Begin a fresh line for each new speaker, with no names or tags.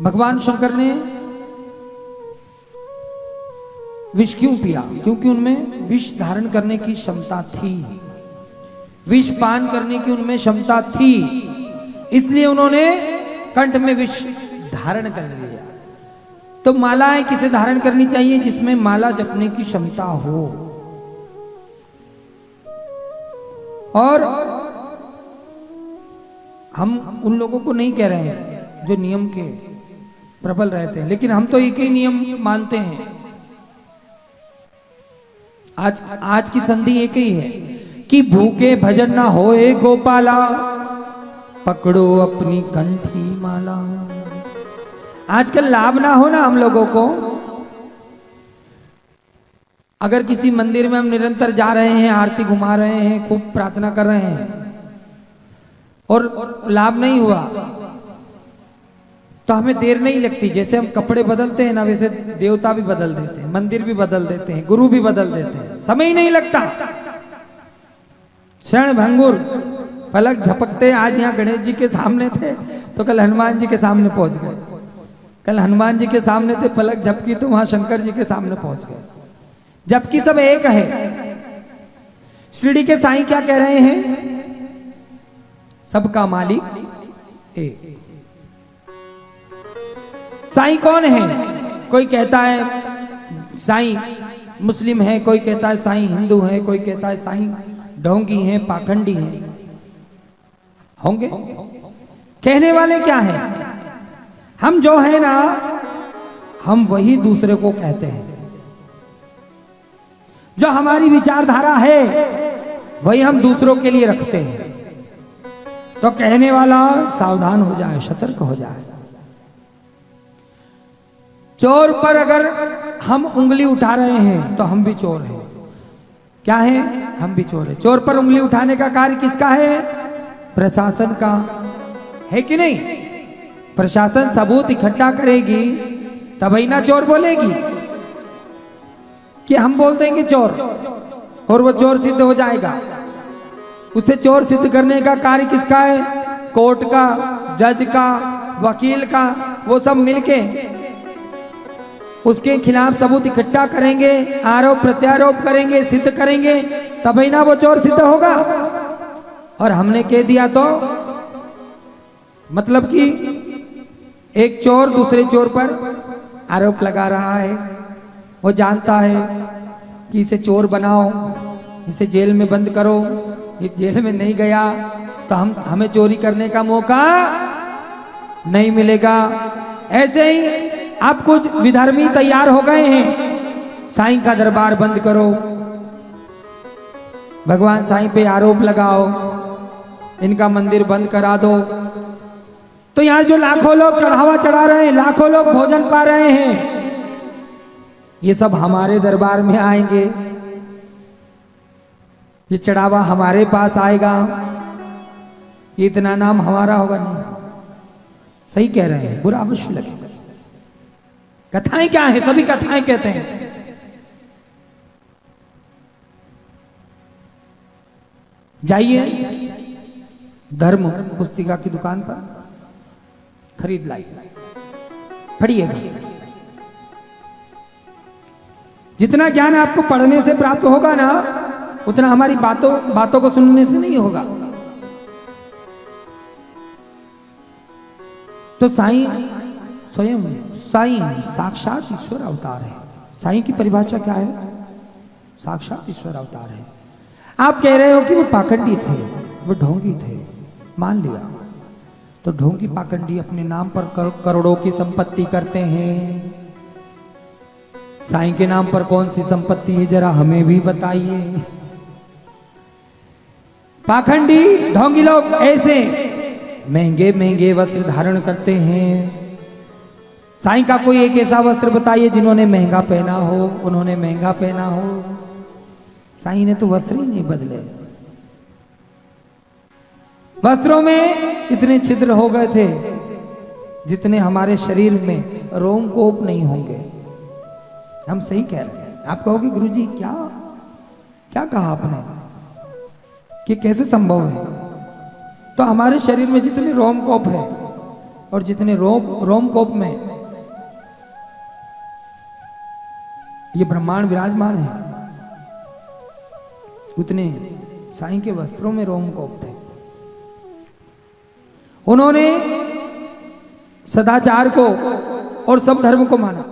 भगवान शंकर ने विष क्यों पिया? क्योंकि उनमें विष धारण करने की क्षमता थी, विष पान करने की उनमें क्षमता थी, इसलिए उन्होंने कंठ में विष धारण कर लिया। तो मालाएं किसे धारण करनी चाहिए? जिसमें माला जपने की क्षमता हो। और हम उन लोगों को नहीं कह रहे हैं जो नियम के प्रबल रहते हैं, लेकिन हम तो एक ही नियम मानते हैं। आज की संधि एक ही है कि भूखे भजन ना होए गोपाला, पकड़ो अपनी कंठी माला। आजकल लाभ ना हो ना हम लोगों को। अगर किसी मंदिर में हम निरंतर जा रहे हैं, आरती घुमा रहे हैं, खूब प्रार्थना कर रहे हैं और लाभ नहीं हुआ, तो हमें देर नहीं लगती। जैसे हम कपड़े बदलते हैं ना, वैसे देवता भी बदल देते हैं, मंदिर भी बदल देते हैं, गुरु भी बदल देते हैं, समय ही नहीं लगता। क्षण भंगुर पलक झपकते। आज यहाँ गणेश जी के सामने थे तो कल हनुमान जी के सामने पहुंच गए, कल हनुमान जी के सामने थे, पलक झपकी तो वहां शंकर जी के सामने पहुंच गए, जबकि सब एक है। शिरडी के साईं क्या कह रहे हैं? सबका मालिक एक। साईं कौन है? कोई कहता है साईं मुस्लिम है, कोई कहता है साईं हिंदू है, कोई कहता है साईं ढोंगी है, पाखंडी है। होंगे कहने वाले क्या है? हम जो है ना, हम वही दूसरे को कहते हैं। जो हमारी विचारधारा है वही हम दूसरों के लिए रखते हैं। तो कहने वाला सावधान हो जाए, सतर्क हो जाए। चोर पर अगर हम उंगली उठा रहे हैं तो हम भी चोर हैं। क्या है? हम भी चोर हैं। चोर पर उंगली उठाने का कार्य किसका है? प्रशासन का है कि नहीं? प्रशासन सबूत इकट्ठा करेगी तभी ना चोर बोलेगी। कि हम बोल देंगे चोर और वो चोर सिद्ध हो जाएगा। उसे चोर सिद्ध करने का कार्य किसका है? कोर्ट का, जज का, वकील का। वो सब मिलके उसके खिलाफ सबूत इकट्ठा करेंगे, आरोप प्रत्यारोप करेंगे, सिद्ध करेंगे, तभी ना वो चोर सिद्ध होगा। और हमने कह दिया तो मतलब कि एक चोर दूसरे चोर पर आरोप लगा रहा है, वो जानता है कि इसे चोर बनाओ, इसे जेल में बंद करो, ये जेल में नहीं गया तो हमें चोरी करने का मौका नहीं मिलेगा। ऐसे ही अब कुछ विधर्मी तैयार हो गए हैं, साईं का दरबार बंद करो, भगवान साईं पे आरोप लगाओ, इनका मंदिर बंद करा दो। तो यहां जो लाखों लोग चढ़ावा चढ़ा रहे हैं, लाखों लोग भोजन पा रहे हैं, ये सब हमारे दरबार में आएंगे, ये चढ़ावा हमारे पास आएगा, ये इतना नाम हमारा होगा नहीं। सही कह रहे हैं, बुरा अवश्य लगेगा। कथाएं क्या है? सभी कथाएं कहते हैं। जाइए धर्म पुस्तिका की दुकान पर, खरीद लाइए, पढ़िएगा। जितना ज्ञान आपको पढ़ने से प्राप्त होगा ना, उतना हमारी बातों को सुनने से नहीं होगा। तो साईं स्वयं, साईं साक्षात ईश्वर अवतार है। साईं की परिभाषा क्या है? साक्षात ईश्वर अवतार है। आप कह रहे हो कि वो पाखंडी थे, वो ढोंगी थे, मान लिया। तो ढोंगी पाखंडी अपने नाम पर करोड़ों की संपत्ति करते हैं। साईं के नाम पर कौन सी संपत्ति है, जरा हमें भी बताइए। पाखंडी ढोंगी लोग ऐसे महंगे महंगे वस्त्र धारण करते हैं। साईं का कोई एक ऐसा वस्त्र बताइए जिन्होंने महंगा पहना हो, उन्होंने महंगा पहना हो। साईं ने तो वस्त्र ही नहीं बदले। वस्त्रों में इतने छिद्र हो गए थे जितने हमारे शरीर में रोमकोप नहीं होंगे। हम सही कह रहे हैं। आप कहोगे गुरुजी क्या क्या कहा आपने, कि कैसे संभव है? तो हमारे शरीर में जितने रोमकोप है और जितने रोमकोप में ये ब्रह्मांड विराजमान है, उतने साईं के वस्त्रों में रोमकोप थे। उन्होंने सदाचार को और सब धर्म को माना।